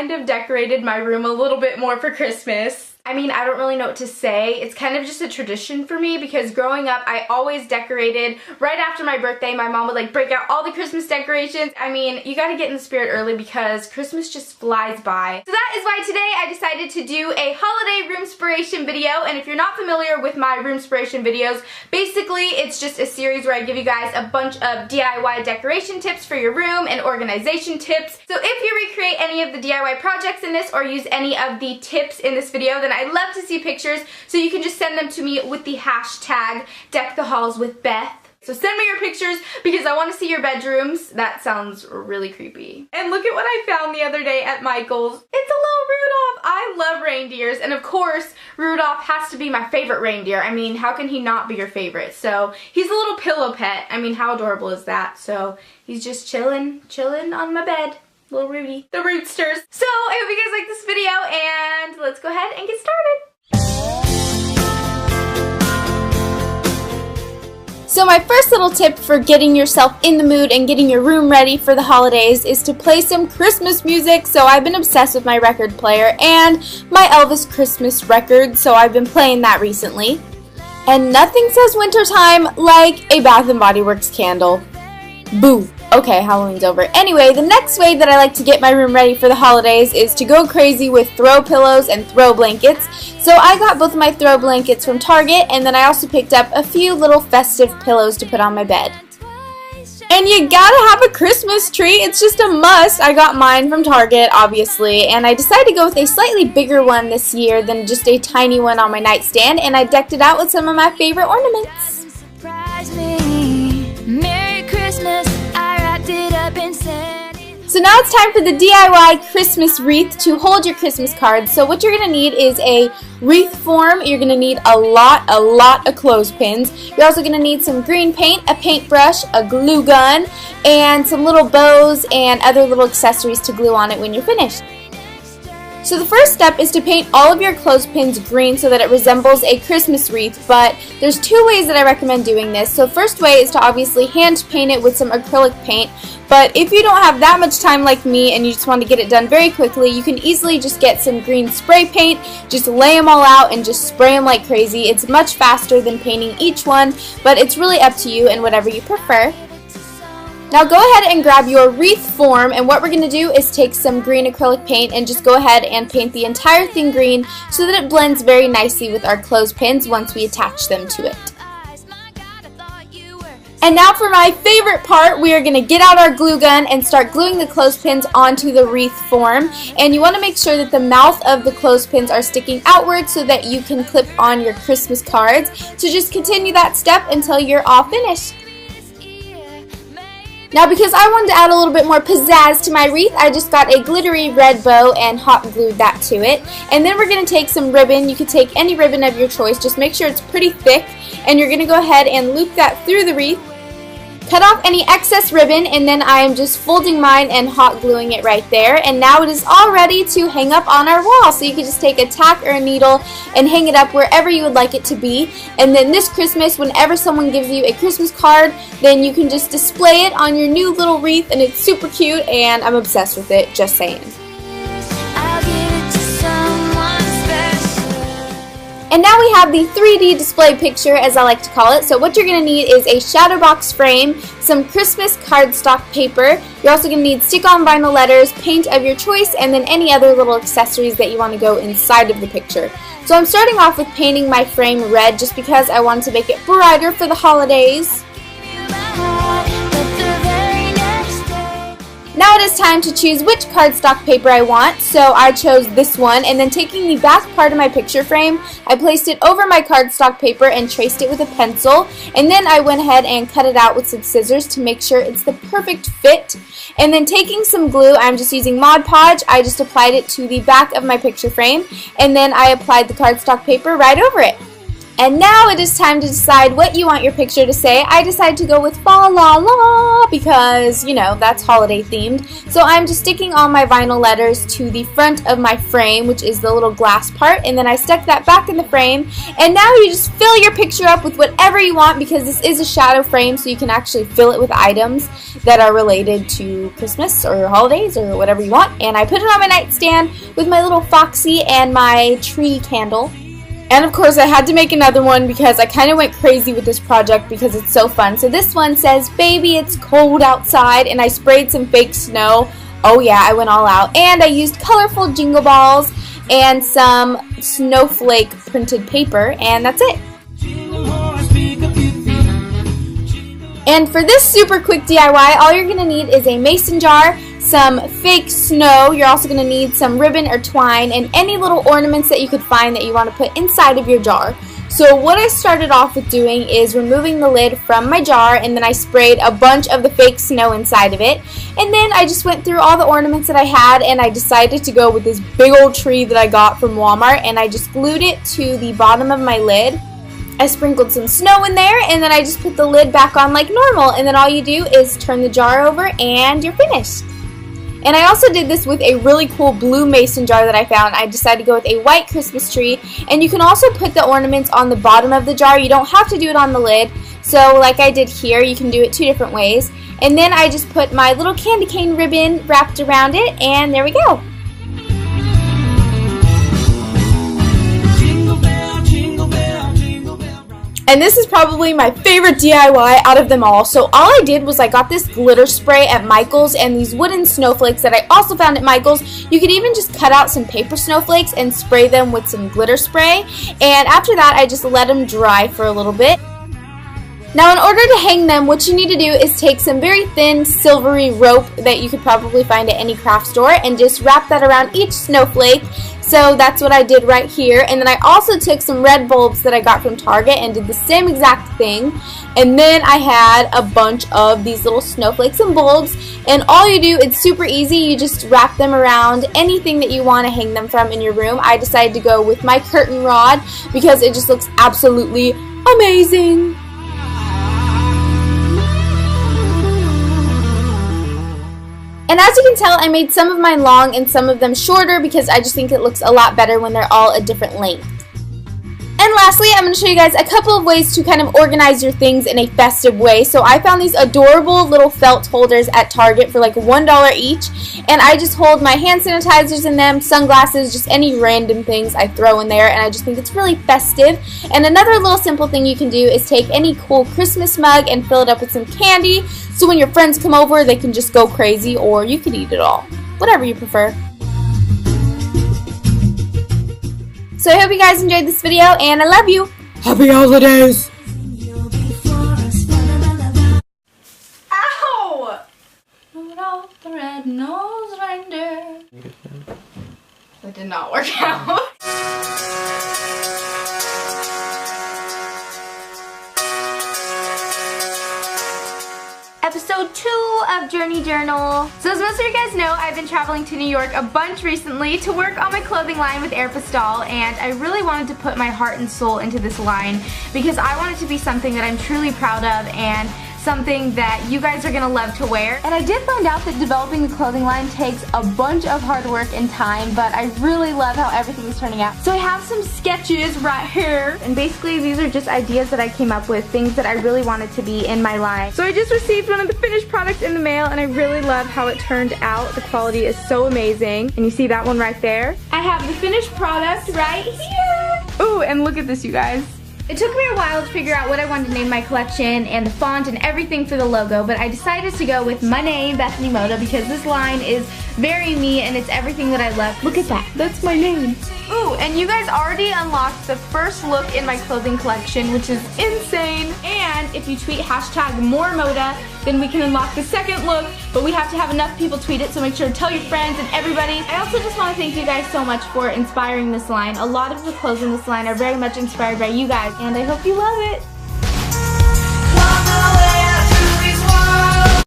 kind of decorated my room a little bit more for Christmas. I mean, I don't really know what to say. It's kind of just a tradition for me because growing up, I always decorated right after my birthday. My mom would like break out all the Christmas decorations. I mean, you gotta get in the spirit early because Christmas just flies by. So that is why today I decided to do a holiday room-spiration video. And if you're not familiar with my room-spiration videos, basically it's just a series where I give you guys a bunch of DIY decoration tips for your room and organization tips. So if you recreate any of the DIY projects in this or use any of the tips in this video, then I'd love to see pictures, so you can just send them to me with the hashtag #DeckTheHallsWithBeth. So send me your pictures because I want to see your bedrooms. That sounds really creepy. And look at what I found the other day at Michael's. It's a little Rudolph. I love reindeers, and of course Rudolph has to be my favorite reindeer. I mean, how can he not be your favorite? So he's a little pillow pet. I mean, how adorable is that? So he's just chilling on my bed. Little Rudy. The Rootsters. So I hope you guys like this video, and let's go ahead and get started. So my first little tip for getting yourself in the mood and getting your room ready for the holidays is to play some Christmas music. So I've been obsessed with my record player and my Elvis Christmas record, so I've been playing that recently. And nothing says wintertime like a Bath & Body Works candle. Boo. Okay, Halloween's over. Anyway, the next way that I like to get my room ready for the holidays is to go crazy with throw pillows and throw blankets. So I got both of my throw blankets from Target, and then I also picked up a few little festive pillows to put on my bed. And you gotta have a Christmas tree. It's just a must. I got mine from Target, obviously, and I decided to go with a slightly bigger one this year than just a tiny one on my nightstand, and I decked it out with some of my favorite ornaments. Merry Christmas. So now it's time for the DIY Christmas wreath to hold your Christmas cards. So what you're going to need is a wreath form. You're going to need a lot of clothespins. You're also going to need some green paint, a paintbrush, a glue gun, and some little bows and other little accessories to glue on it when you're finished. So the first step is to paint all of your clothespins green so that it resembles a Christmas wreath, but there's two ways that I recommend doing this. So first way is to obviously hand paint it with some acrylic paint, but if you don't have that much time like me and you just want to get it done very quickly, you can easily just get some green spray paint, just lay them all out and just spray them like crazy. It's much faster than painting each one, but it's really up to you and whatever you prefer. Now go ahead and grab your wreath form, and what we're going to do is take some green acrylic paint and just go ahead and paint the entire thing green so that it blends very nicely with our clothespins once we attach them to it. And now for my favorite part, we are going to get out our glue gun and start gluing the clothespins onto the wreath form. And you want to make sure that the mouth of the clothespins are sticking outward so that you can clip on your Christmas cards. So just continue that step until you're all finished. Now because I wanted to add a little bit more pizzazz to my wreath, I just got a glittery red bow and hot glued that to it. And then we're going to take some ribbon. You could take any ribbon of your choice, just make sure it's pretty thick. And you're going to go ahead and loop that through the wreath. Cut off any excess ribbon, and then I am just folding mine and hot gluing it right there. And now it is all ready to hang up on our wall. So you can just take a tack or a needle and hang it up wherever you would like it to be. And then this Christmas, whenever someone gives you a Christmas card, then you can just display it on your new little wreath, and it's super cute, and I'm obsessed with it, just saying. And now we have the 3D display picture, as I like to call it. So what you're going to need is a shadow box frame, some Christmas cardstock paper. You're also going to need stick-on vinyl letters, paint of your choice, and then any other little accessories that you want to go inside of the picture. So I'm starting off with painting my frame red just because I wanted to make it brighter for the holidays. Now it is time to choose which cardstock paper I want, so I chose this one, and then taking the back part of my picture frame, I placed it over my cardstock paper and traced it with a pencil, and then I went ahead and cut it out with some scissors to make sure it's the perfect fit. And then taking some glue, I'm just using Mod Podge, I just applied it to the back of my picture frame, and then I applied the cardstock paper right over it. And now it is time to decide what you want your picture to say. I decided to go with fa la la because, you know, that's holiday themed. So I'm just sticking all my vinyl letters to the front of my frame, which is the little glass part, and then I stuck that back in the frame. And now you just fill your picture up with whatever you want because this is a shadow frame, so you can actually fill it with items that are related to Christmas or holidays or whatever you want. And I put it on my nightstand with my little Foxy and my tree candle. And of course I had to make another one because I kind of went crazy with this project because it's so fun. So this one says, "Baby, it's cold outside," and I sprayed some fake snow. Oh yeah, I went all out. And I used colorful jingle balls and some snowflake printed paper, and that's it. And for this super quick DIY, all you're going to need is a mason jar, some fake snow. You're also going to need some ribbon or twine and any little ornaments that you could find that you want to put inside of your jar. So what I started off with doing is removing the lid from my jar, and then I sprayed a bunch of the fake snow inside of it. And then I just went through all the ornaments that I had, and I decided to go with this big old tree that I got from Walmart, and I just glued it to the bottom of my lid. I sprinkled some snow in there, and then I just put the lid back on like normal, and then all you do is turn the jar over and you're finished. And I also did this with a really cool blue mason jar that I found. I decided to go with a white Christmas tree, and you can also put the ornaments on the bottom of the jar. You don't have to do it on the lid. So like I did here, you can do it two different ways. And then I just put my little candy cane ribbon wrapped around it, and there we go. And this is probably my favorite DIY out of them all. So all I did was I got this glitter spray at Michael's and these wooden snowflakes that I also found at Michael's. You could even just cut out some paper snowflakes and spray them with some glitter spray. And after that, I just let them dry for a little bit. Now in order to hang them, what you need to do is take some very thin silvery rope that you could probably find at any craft store and just wrap that around each snowflake. So that's what I did right here. And then I also took some red bulbs that I got from Target and did the same exact thing. And then I had a bunch of these little snowflakes and bulbs. And all you do, it's super easy. You just wrap them around anything that you want to hang them from in your room. I decided to go with my curtain rod because it just looks absolutely amazing. And as you can tell, I made some of mine long and some of them shorter because I just think it looks a lot better when they're all a different length. And lastly, I'm going to show you guys a couple of ways to kind of organize your things in a festive way. So I found these adorable little felt holders at Target for like $1 each. And I just hold my hand sanitizers in them, sunglasses, just any random things I throw in there. And I just think it's really festive. And another little simple thing you can do is take any cool Christmas mug and fill it up with some candy. So when your friends come over, they can just go crazy, or you could eat it all. Whatever you prefer. So I hope you guys enjoyed this video, and I love you. Happy holidays! Ow! Rudolph the red-nosed reindeer. That did not work out. Episode 2 of Journey Journal. So as most of you guys know, I've been traveling to New York a bunch recently to work on my clothing line with Airpostal, and I really wanted to put my heart and soul into this line because I want it to be something that I'm truly proud of and something that you guys are gonna love to wear. And I did find out that developing the clothing line takes a bunch of hard work and time, but I really love how everything is turning out. So I have some sketches right here, and basically these are just ideas that I came up with, things that I really wanted to be in my line. So I just received one of the finished products in the mail, and I really love how it turned out. The quality is so amazing, and you see that one right there? I have the finished product right here. Ooh, and look at this, you guys. It took me a while to figure out what I wanted to name my collection and the font and everything for the logo, but I decided to go with my name, Bethany Moda, because this line is very me and it's everything that I love. Look at that. That's my name. Ooh, and you guys already unlocked the first look in my clothing collection, which is insane. And if you tweet hashtag #MoreModa, then we can unlock the second look, but we have to have enough people tweet it, so make sure to tell your friends and everybody. I also just want to thank you guys so much for inspiring this line. A lot of the clothes in this line are very much inspired by you guys, and I hope you love it.